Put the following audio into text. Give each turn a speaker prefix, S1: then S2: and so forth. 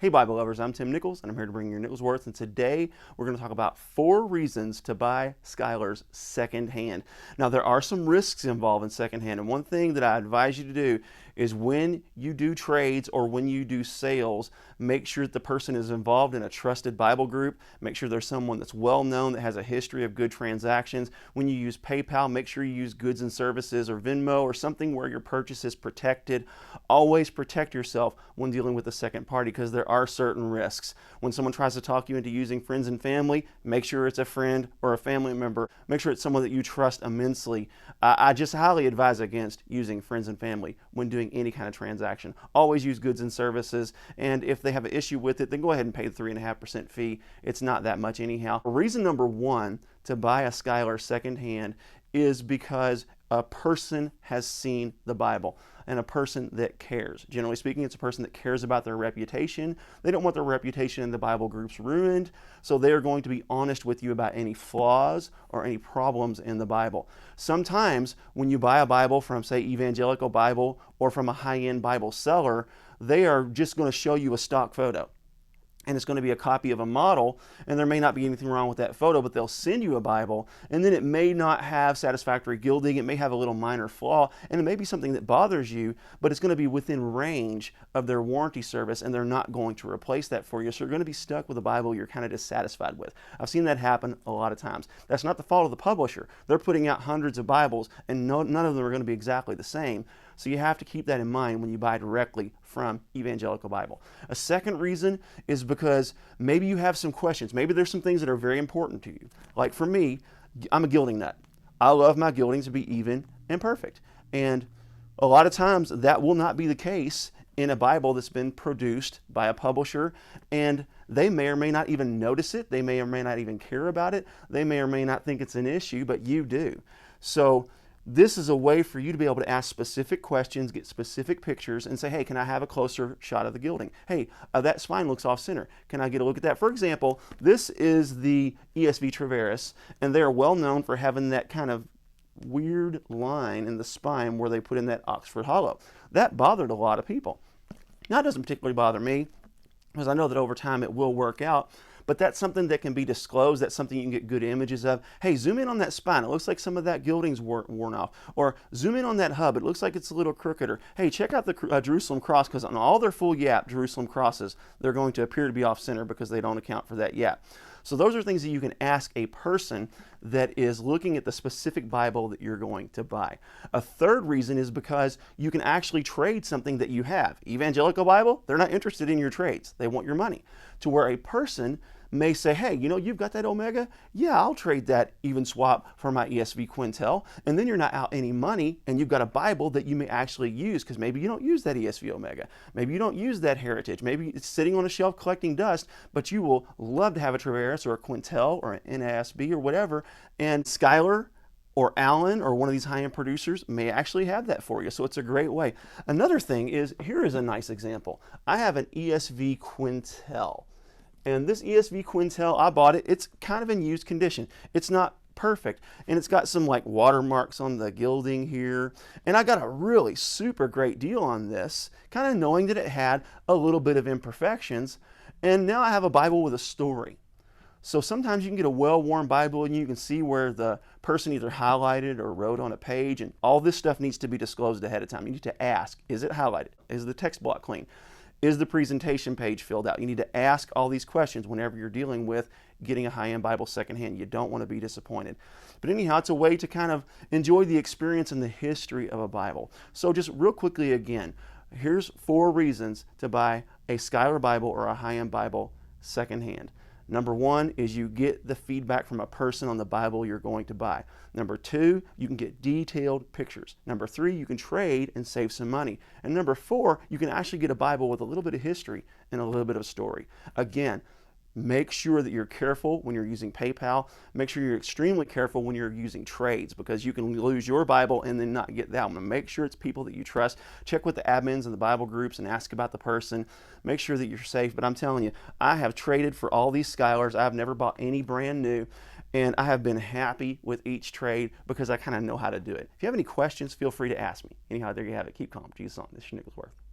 S1: Hey Bible lovers, I'm Tim Nichols and I'm here to bring you your Nichols Worth, and today we're going to talk about 4 reasons to buy Schuyler's secondhand. Now there are some risks involved in secondhand, and one thing that I advise you to do is when you do trades or when you do sales, make sure that the person is involved in a trusted Bible group. Make sure there's someone that's well known that has a history of good transactions. When you use PayPal, make sure you use goods and services or Venmo or something where your purchase is protected. Always protect yourself when dealing with a second party because there are certain risks. When someone tries to talk you into using friends and family, make sure it's a friend or a family member. Make sure it's someone that you trust immensely. I just highly advise against using friends and family when doing any kind of transaction. Always use goods and services, and if they have an issue with it, then go ahead and pay the 3.5% fee. It's not that much anyhow. Reason number 1 to buy a Schuyler secondhand is because a person has seen the Bible, and a person that cares. Generally speaking, it's a person that cares about their reputation. They don't want their reputation in the Bible groups ruined, so they are going to be honest with you about any flaws or any problems in the Bible. Sometimes when you buy a Bible from, say, Evangelical Bible or from a high-end Bible seller, they are just going to show you a stock photo. And it's going to be a copy of a model, and there may not be anything wrong with that photo, but they'll send you a Bible, and then it may not have satisfactory gilding, it may have a little minor flaw, and it may be something that bothers you, but it's going to be within range of their warranty service, and they're not going to replace that for you, so you're going to be stuck with a Bible you're kind of dissatisfied with. I've seen that happen a lot of times. That's not the fault of the publisher. They're putting out hundreds of Bibles, and none of them are going to be exactly the same. So you have to keep that in mind when you buy directly from Evangelical Bible. A second reason is because maybe you have some questions. Maybe there's some things that are very important to you. Like for me, I'm a gilding nut. I love my gilding to be even and perfect. And a lot of times that will not be the case in a Bible that's been produced by a publisher, and they may or may not even notice it. They may or may not even care about it. They may or may not think it's an issue, but you do. So this is a way for you to be able to ask specific questions, get specific pictures, and say, hey, can I have a closer shot of the gilding? Hey, that spine looks off center. Can I get a look at that? For example, this is the ESV Traveris, and they are well known for having that kind of weird line in the spine where they put in that Oxford hollow. That bothered a lot of people. Now, it doesn't particularly bother me because I know that over time it will work out. But that's something that can be disclosed. That's something you can get good images of. Hey, zoom in on that spine. It looks like some of that gilding's worn off. Or zoom in on that hub. It looks like it's a little crooked. Or hey, check out the Jerusalem cross, because on all their full yap Jerusalem crosses, they're going to appear to be off center because they don't account for that yap. So those are things that you can ask a person that is looking at the specific Bible that you're going to buy. A third reason is because you can actually trade something that you have. Evangelical Bible, they're not interested in your trades. They want your money. To where a person may say, hey, you know, you've got that Omega? Yeah, I'll trade that even swap for my ESV Quintel. And then you're not out any money, and you've got a Bible that you may actually use, because maybe you don't use that ESV Omega. Maybe you don't use that Heritage. Maybe it's sitting on a shelf collecting dust, but you will love to have a Traveris or a Quintel or an NASB or whatever. And Schuyler or Allen or one of these high-end producers may actually have that for you. So it's a great way. Another thing is, here is a nice example. I have an ESV Quintel. And this ESV Quintel, I bought it. It's kind of in used condition. It's not perfect. And it's got some like watermarks on the gilding here. And I got a really super great deal on this, kind of knowing that it had a little bit of imperfections. And now I have a Bible with a story. So sometimes you can get a well-worn Bible and you can see where the person either highlighted or wrote on a page, and all this stuff needs to be disclosed ahead of time. You need to ask, is it highlighted? Is the text block clean? Is the presentation page filled out? You need to ask all these questions whenever you're dealing with getting a high-end Bible secondhand. You don't want to be disappointed. But anyhow, it's a way to kind of enjoy the experience and the history of a Bible. So just real quickly again, here's 4 reasons to buy a Schuyler Bible or a high-end Bible secondhand. Number 1 is you get the feedback from a person on the Bible you're going to buy. Number 2, you can get detailed pictures. Number 3, you can trade and save some money. And number 4, you can actually get a Bible with a little bit of history and a little bit of story. Again, make sure that you're careful when you're using PayPal. Make sure you're extremely careful when you're using trades, because you can lose your Bible and then not get that one. Make sure it's people that you trust. Check with the admins and the Bible groups and ask about the person. Make sure that you're safe. But I'm telling you, I have traded for all these Schuylers. I've never bought any brand new, and I have been happy with each trade because I kind of know how to do it. If you have any questions, feel free to ask me. Anyhow, there you have it. Keep calm. Jesus on. This is your Nichols Worth.